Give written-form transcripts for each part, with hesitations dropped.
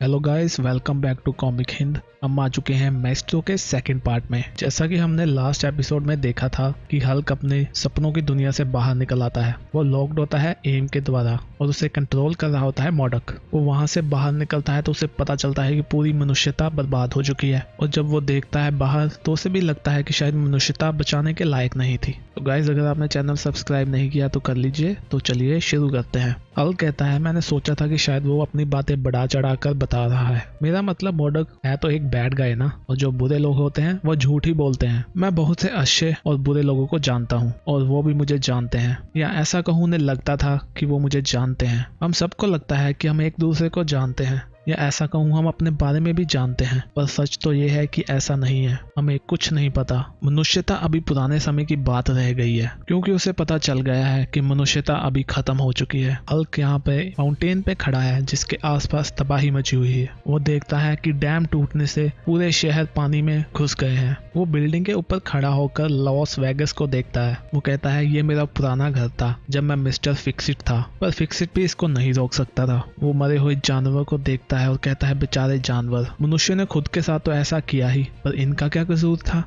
Hello guys, welcome back to Comic Hind. हम आ चुके हैं मैस्ट्रो के सेकंड पार्ट में। जैसा कि हमने लास्ट एपिसोड में देखा था कि हल्क अपने सपनों की दुनिया से बाहर निकल आता है। वो लॉक्ड होता है एम के द्वारा और उसे कंट्रोल कर रहा होता है मॉडक। वो वहां से बाहर निकलता है तो उसे पता चलता है कि पूरी मनुष्यता बर्बाद हो चुकी है। और जब वो देखता है बाहर तो उसे भी लगता है कि शायद मनुष्यता बचाने के लायक नहीं थी। तो गाइस, अगर आपने चैनल सब्सक्राइब नहीं किया तो कर लीजिए। तो चलिए शुरू करते हैं। हल्क कहता है, मैंने सोचा था कि शायद वो अपनी बातें बढ़ा चढ़ा कर बता रहा है। मेरा मतलब मॉडक है तो एक बैड गाय ना, और जो बुरे लोग होते हैं वो झूठ ही बोलते हैं। मैं बहुत से अच्छे और बुरे लोगों को जानता हूँ और वो भी मुझे जानते हैं, या ऐसा कहूँ उन्हें लगता था कि वो मुझे जानते हैं। हम सबको लगता है कि हम एक दूसरे को जानते हैं, या ऐसा कहूँ हम अपने बारे में भी जानते हैं, पर सच तो ये है कि ऐसा नहीं है। हमें कुछ नहीं पता। मनुष्यता अभी पुराने समय की बात रह गई है, क्योंकि उसे पता चल गया है कि मनुष्यता अभी खत्म हो चुकी है। हल्क यहाँ पे माउंटेन पे खड़ा है जिसके आसपास तबाही मची हुई है। वो देखता है कि डैम टूटने से पूरे शहर पानी में घुस गए हैं। वो बिल्डिंग के ऊपर खड़ा होकर लॉस वेगस को देखता है। वो कहता है, ये मेरा पुराना घर था जब मैं मिस्टर फिक्सिट था, पर फिक्सिट भी इसको नहीं रोक सकता था। वो मरे हुए जानवर को देखता है और कहता है, बेचारे जानवर, मनुष्य ने खुद के साथ तो ऐसा किया ही, पर इनका क्या कसूर था?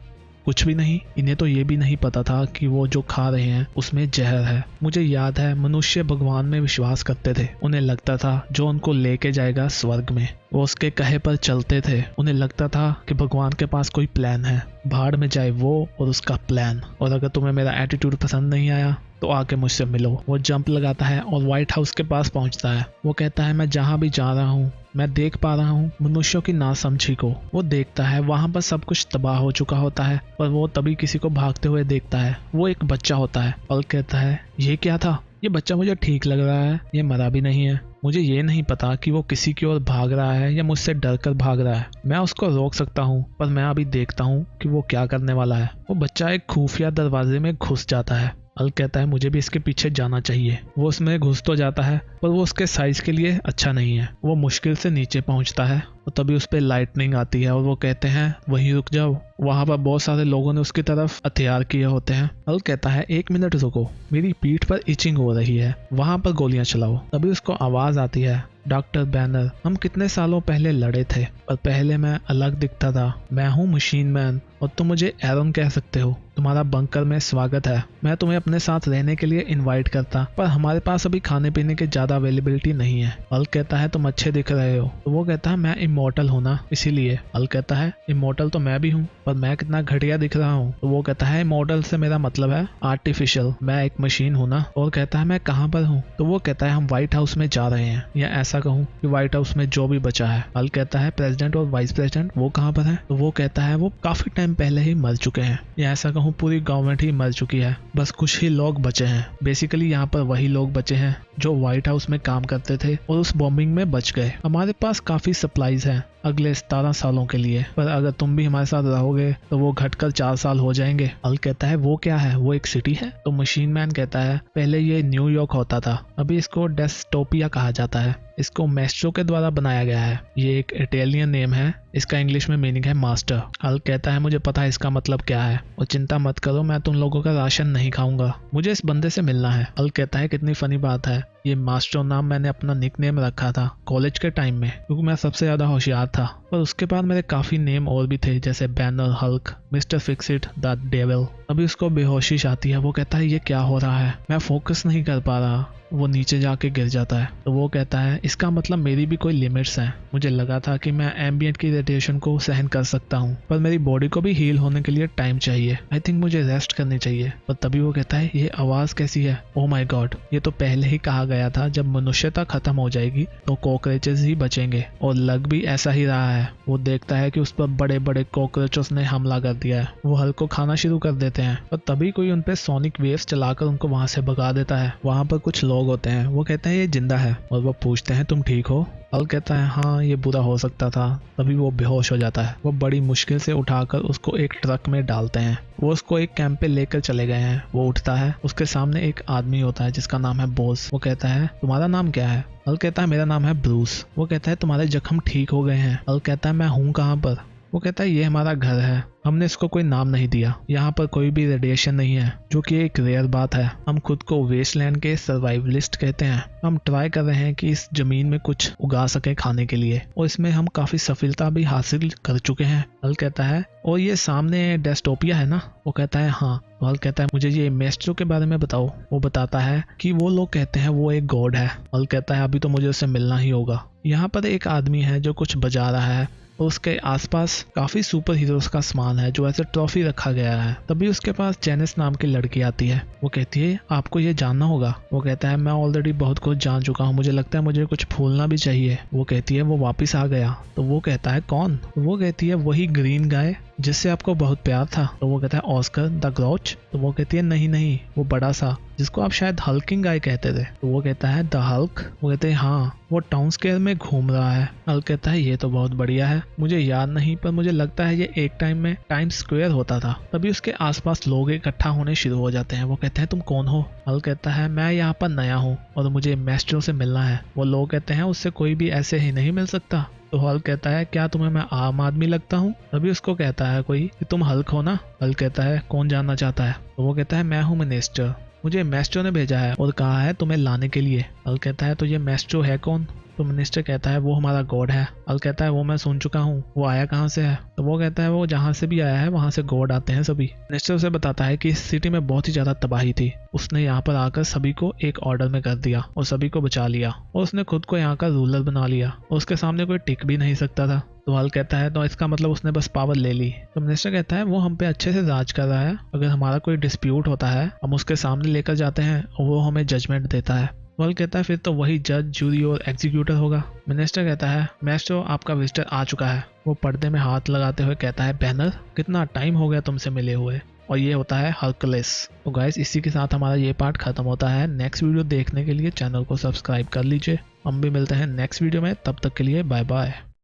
कुछ भी नहीं। इन्हें तो ये भी नहीं पता था कि वो जो खा रहे हैं उसमें जहर है। मुझे याद है मनुष्य भगवान में विश्वास करते थे। उन्हें लगता था जो उनको लेके जाएगा स्वर्ग में, वो उसके कहे पर चलते थे। उन्हें लगता था कि भगवान के पास कोई प्लान है, भाड़ में जाए वो और उसका प्लान। और अगर तुम्हें मेरा एटीट्यूड पसंद नहीं आया तो आके मुझसे मिलो। वो जंप लगाता है और व्हाइट हाउस के पास पहुंचता है। वो कहता है, मैं जहां भी जा रहा हूँ मैं देख पा रहा हूँ मनुष्यों की नासमझी को। वो देखता है वहां पर सब कुछ तबाह हो चुका होता है, पर वो तभी किसी को भागते हुए देखता है। वो एक बच्चा होता है। और कहता है, ये क्या था? ये बच्चा मुझे ठीक लग रहा है, ये मरा भी नहीं है। मुझे ये नहीं पता कि वो किसी की ओर भाग रहा है या मुझसे डर कर भाग रहा है। मैं उसको रोक सकता हूँ, पर मैं अभी देखता हूँ कि वो क्या करने वाला है। वो बच्चा एक खुफिया दरवाजे में घुस जाता है। हल्क कहता है, मुझे भी इसके पीछे जाना चाहिए। वो उसमें घुस तो जाता है, पर वो उसके साइज के लिए अच्छा नहीं है। वो मुश्किल से नीचे पहुंचता है और तभी उस पर लाइटनिंग आती है और वो कहते हैं, वहीं रुक जाओ। वहां पर बहुत सारे लोगों ने उसकी तरफ हथियार किए होते हैं। हल्क कहता है, एक मिनट रुको, मेरी पीठ पर इचिंग हो रही है, वहां पर गोलियां चलाओ। तभी उसको आवाज आती है, डॉक्टर बैनर, हम कितने सालों पहले लड़े थे, पर पहले मैं अलग दिखता था। मैं हूँ मशीन मैन और तुम मुझे एरन कह सकते हो। तुम्हारा बंकर में स्वागत है। मैं तुम्हें अपने साथ रहने के लिए इनवाइट करता, पर हमारे पास अभी खाने पीने की ज्यादा अवेलेबिलिटी नहीं है। हल्क कहता है, तुम अच्छे दिख रहे हो। तो वो कहता है, मैं इमोर्टल हूं ना, इसीलिए। हल्क कहता है, इमोर्टल तो मैं भी हूँ, पर मैं कितना घटिया दिख रहा हूँ। तो वो कहता है, इमोर्टल से मेरा मतलब है आर्टिफिशियल, मैं एक मशीन हूँ ना। और कहता है, मैं कहाँ पर हूँ? तो वो कहता है, हम व्हाइट हाउस में जा रहे हैं, या ऐसा कहूँ कि व्हाइट हाउस में जो भी बचा है। हल्क कहता है, प्रेसिडेंट और वाइस प्रेसिडेंट वो कहाँ पर है? तो वो कहता है, वो काफी टाइम पहले ही मर चुके हैं, या ऐसा कहूँ पूरी गवर्नमेंट ही मर चुकी है, बस कुछ ही लोग बचे हैं। बेसिकली यहाँ पर वही लोग बचे हैं जो व्हाइट हाउस में काम करते थे और उस बॉम्बिंग में बच गए। हमारे पास काफी सप्लाईज हैं अगले 17 सालों के लिए, पर अगर तुम भी हमारे साथ रहोगे तो वो घटकर 4 साल हो जाएंगे। हल्क कहता है, वो क्या है? वो एक सिटी है? तो मशीन मैन कहता है, पहले ये न्यूयॉर्क होता था, अभी इसको डेस्टोपिया कहा जाता है। इसको मैस्ट्रो के द्वारा बनाया गया है। ये एक इटालियन नेम है, इसका इंग्लिश में मीनिंग है मास्टर। हल्क कहता है, मुझे पता है इसका मतलब क्या है, और चिंता मत करो, मैं तुम लोगों का राशन नहीं खाऊंगा। मुझे इस बंदे से मिलना है। हल्क कहता है, कितनी फनी बात है, ये मास्टर नाम मैंने अपना निक नेम रखा था कॉलेज के टाइम में, क्योंकि मैं सबसे ज्यादा होशियार था। पर उसके बाद मेरे काफी नेम और भी थे, जैसे banner, Hulk, mister Fixit, the devil. अभी उसको बेहोशिश आती है। वो कहता है, ये क्या हो रहा है? मैं फोकस नहीं कर पा रहा। वो नीचे जाके गिर जाता है। तो वो कहता है, इसका मतलब मेरी भी कोई लिमिट्स हैं। मुझे लगा था कि मैं एम्बिएंट की रेडिएशन को सहन कर सकता हूँ, पर मेरी बॉडी को भी हील होने के लिए टाइम चाहिए। आई थिंक मुझे रेस्ट करनी चाहिए। पर तभी वो कहता है, ये आवाज कैसी है? ओह माय गॉड, ये तो पहले ही कहा गया था, जब मनुष्यता खत्म हो जाएगी तो कॉकरोचेस ही बचेंगे, और लग भी ऐसा ही रहा है। वो देखता है कि उस पर बड़े बड़े कॉकरोचेस ने हमला कर दिया है। वो हल्क को खाना शुरू कर देते हैं, और तभी कोई उन पे सोनिक वेव्स चलाकर उनको वहां से भगा देता है। वहां पर कुछ लोग होते हैं। वो कहते हैं, ये जिंदा है, और वो पूछते हैं, तुम ठीक हो? हल्क कहता है, हाँ, ये बुरा हो सकता था। तभी वो बेहोश हो जाता है। वो बड़ी मुश्किल से उठाकर उसको एक ट्रक में डालते हैं। वो उसको एक कैंप पे लेकर चले गए हैं। वो उठता है, उसके सामने एक आदमी होता है जिसका नाम है बॉस। वो कहता है, तुम्हारा नाम क्या है? हल्क कहता है, मेरा नाम है ब्रूस। वो कहता है, तुम्हारे जख्म ठीक हो गए हैं? हल्क कहता है, मैं हूँ कहाँ पर? वो कहता है ये हमारा घर है, हमने इसको कोई नाम नहीं दिया, यहाँ पर कोई भी रेडिएशन नहीं है, जो कि एक रेयर बात है। हम खुद को वेस्टलैंड के सर्वाइवलिस्ट कहते हैं। हम ट्राई कर रहे हैं कि इस जमीन में कुछ उगा सके खाने के लिए, और इसमें हम काफी सफलता भी हासिल कर चुके हैं। हल कहता है और ये सामने डेस्टोपिया है ना? वो कहता है हाँ। हल कहता है मुझे ये मेस्ट्रो के बारे में बताओ। वो बताता है कि वो लोग कहते हैं वो एक गॉड है। हल कहता है अभी तो मुझे उससे मिलना ही होगा। यहाँ पर एक आदमी है जो कुछ बजा रहा है और उसके आसपास काफी सुपर हीरोज का सामान है जो ऐसे ट्रॉफी रखा गया है। तभी उसके पास जेनिस नाम की लड़की आती है। वो कहती है आपको ये जानना होगा। वो कहता है मैं ऑलरेडी बहुत कुछ जान चुका हूँ, मुझे लगता है मुझे कुछ भूलना भी चाहिए। वो कहती है वो वापस आ गया। तो वो कहता है कौन? वो कहती है वही ग्रीन गाय जिससे आपको बहुत प्यार था। तो वो कहता है ऑस्कर द ग्राउच। तो वो कहती है नहीं नहीं, वो बड़ा सा जिसको आप शायद हल्किंग गाय कहते थे। तो वो कहता है द हल्क। वो कहते हैं हाँ, वो टाउन स्क्वायर में घूम रहा है। हल्क कहता है ये तो बहुत बढ़िया है, मुझे याद नहीं पर मुझे लगता है ये एक टाइम में टाइम स्क्वायर होता था। तभी उसके आसपास लोग इकट्ठा होने शुरू हो जाते हैं। वो कहते हैं तुम कौन हो? हल्क कहता है मैं यहाँ पर नया हूँ और मुझे मेस्ट्रो से मिलना है। वो लोग कहते हैं उससे कोई भी ऐसे ही नहीं मिल सकता। तो हल्क कहता है क्या तुम्हें मैं आम आदमी लगता हूँ? तभी उसको कहता है कोई कि तुम हल्क हो ना? हल्क कहता है कौन जानना चाहता है? तो वो कहता है मैं हूँ मिनिस्टर, मुझे मेस्ट्रो ने भेजा है और कहा है तुम्हें लाने के लिए। हल्क कहता है तो ये मेस्ट्रो है कौन? तो मिनिस्टर कहता है वो हमारा गॉड है। हल्क कहता है वो मैं सुन चुका हूँ, वो आया कहाँ से है? तो वो कहता है वो जहाँ से भी आया है वहाँ से गॉड आते हैं सभी। मिनिस्टर उसे बताता है कि इस सिटी में बहुत ही ज्यादा तबाही थी, उसने यहाँ पर आकर सभी को एक ऑर्डर में कर दिया और सभी को बचा लिया और उसने खुद को यहाँ का रूलर बना लिया और उसके सामने कोई टिक भी नहीं सकता था। तो हल्क कहता है तो इसका मतलब उसने बस पावर ले ली। तो मिनिस्टर कहता है वो हम पे अच्छे से राज कर रहा है, अगर हमारा कोई डिस्प्यूट होता है हम उसके सामने लेकर जाते हैं और वो हमें जजमेंट देता है। हल्क कहता है फिर तो वही जज, जूरी और एग्जीक्यूटर होगा। मिनिस्टर कहता है मेस्ट्रो आपका विजिटर आ चुका है। वो पर्दे में हाथ लगाते हुए कहता है बैनर कितना टाइम हो गया तुमसे मिले हुए। और ये होता है हर्कुलिस। तो गाइस इसी के साथ हमारा ये पार्ट खत्म होता है। नेक्स्ट वीडियो देखने के लिए चैनल को सब्सक्राइब कर लीजिए। हम भी मिलते हैं नेक्स्ट वीडियो में, तब तक के लिए बाय बाय।